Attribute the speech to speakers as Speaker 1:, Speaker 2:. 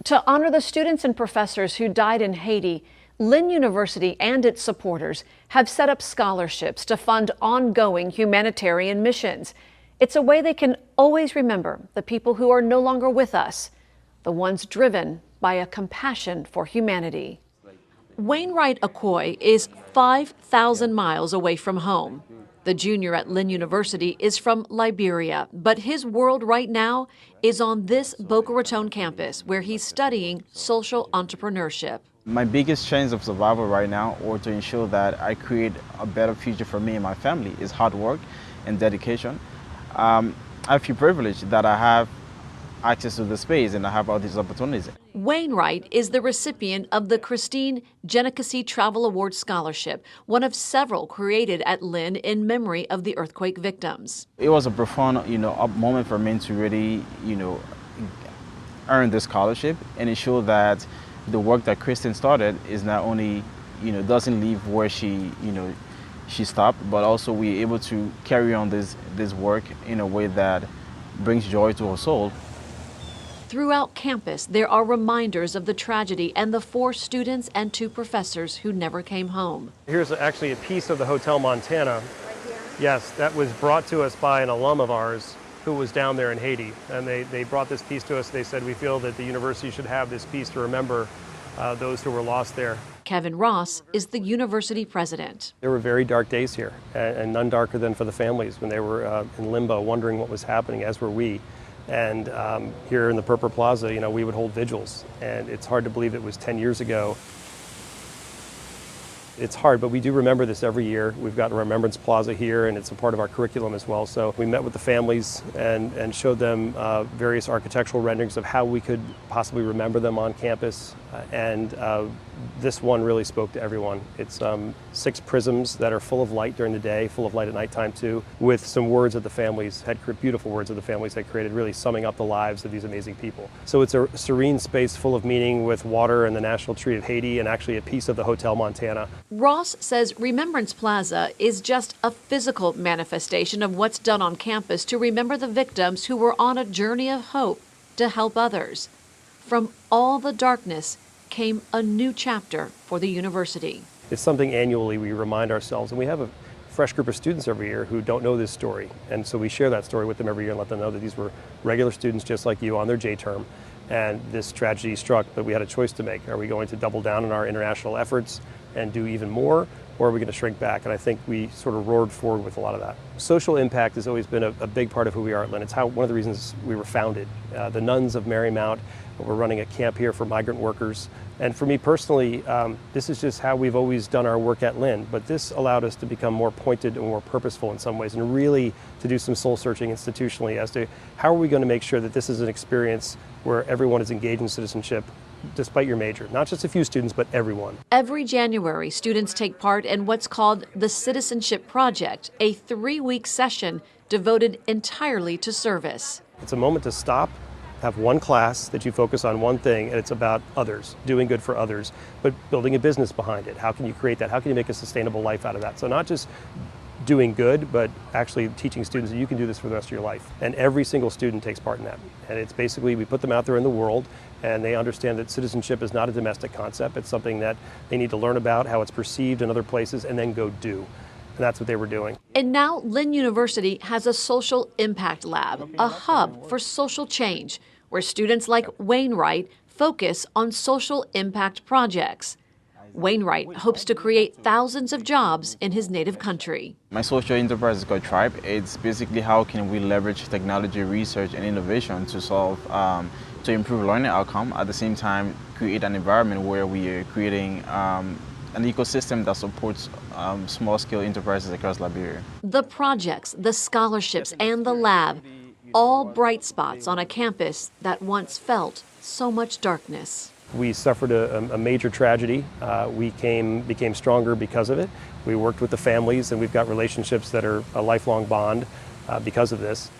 Speaker 1: To honor the students and professors who died in Haiti, Lynn University and its supporters have set up scholarships to fund ongoing humanitarian missions. It's a way they can always remember the people who are no longer with us, the ones driven by a compassion for humanity. Wainright Acquoi is 5,000 miles away from home. The junior at Lynn University is from Liberia, but his world right now is on this Boca Raton campus where he's studying social entrepreneurship.
Speaker 2: My biggest chance of survival right now, or to ensure that I create a better future for me and my family, is hard work and dedication. I feel privileged that I have access to the space and I have all these opportunities.
Speaker 1: Wainright is the recipient of the Christine Genicasi Travel Award Scholarship, one of several created at Lynn in memory of the earthquake victims.
Speaker 2: It was a profound, moment for me to really, earn this scholarship and ensure that the work that Kristen started is not only, doesn't leave where she stopped, but also we're able to carry on this work in a way that brings joy to her soul.
Speaker 1: Throughout campus, there are reminders of the tragedy and the 4 students and 2 professors who never came home.
Speaker 3: Here's actually a piece of the Hotel Montana. Right here? Yes, that was brought to us by an alum of ours who was down there in Haiti. And they brought this piece to us. They said, we feel that the university should have this piece to remember those who were lost there.
Speaker 1: Kevin Ross is the university president.
Speaker 3: There were very dark days here, and none darker than for the families when they were in limbo, wondering what was happening, as were we. And here in the Purpur Plaza, we would hold vigils, and it's hard to believe it was 10 years ago. It's hard, but we do remember this every year. We've got a Remembrance Plaza here, and it's a part of our curriculum as well. So we met with the families and showed them various architectural renderings of how we could possibly remember them on campus. And this one really spoke to everyone. It's 6 prisms that are full of light during the day, full of light at nighttime too, with some words that the families had, beautiful words that the families had created, really summing up the lives of these amazing people. So it's a serene space full of meaning with water and the national tree of Haiti and actually a piece of the Hotel Montana.
Speaker 1: Ross says Remembrance Plaza is just a physical manifestation of what's done on campus to remember the victims who were on a journey of hope to help others. From all the darkness came a new chapter for the university.
Speaker 3: It's something annually we remind ourselves, and we have a fresh group of students every year who don't know this story. And so we share that story with them every year and let them know that these were regular students just like you on their J-term. And this tragedy struck, but we had a choice to make. Are we going to double down on our international efforts and do even more, or are we going to shrink back? And I think we sort of roared forward with a lot of that. Social impact has always been a big part of who we are at Lynn. It's one of the reasons we were founded. The Nuns of Marymount, we're running a camp here for migrant workers. And for me personally, this is just how we've always done our work at Lynn. But this allowed us to become more pointed and more purposeful in some ways, and really to do some soul searching institutionally as to how are we going to make sure that this is an experience where everyone is engaged in citizenship despite your major, not just a few students, but everyone.
Speaker 1: Every January, students take part in what's called the Citizenship Project, a 3-week session devoted entirely to service.
Speaker 3: It's a moment to stop, have one class that you focus on one thing, and it's about others, doing good for others, but building a business behind it. How can you create that? How can you make a sustainable life out of that? So not just doing good, but actually teaching students that you can do this for the rest of your life. And every single student takes part in that. And it's basically, we put them out there in the world, and they understand that citizenship is not a domestic concept. It's something that they need to learn about, how it's perceived in other places, and then go do. And that's what they were doing.
Speaker 1: And now Lynn University has a social impact lab, a hub for social change, where students like Wainright focus on social impact projects. Wainright hopes to create thousands of jobs in his native country.
Speaker 2: My social enterprise is called Tribe. It's basically how can we leverage technology, research, and innovation to solve, to improve learning outcome, at the same time create an environment where we are creating an ecosystem that supports small-scale enterprises across Liberia.
Speaker 1: The projects, the scholarships, and the lab, all bright spots on a campus that once felt so much darkness.
Speaker 3: We suffered a major tragedy. We became stronger because of it. We worked with the families, and we've got relationships that are a lifelong bond because of this.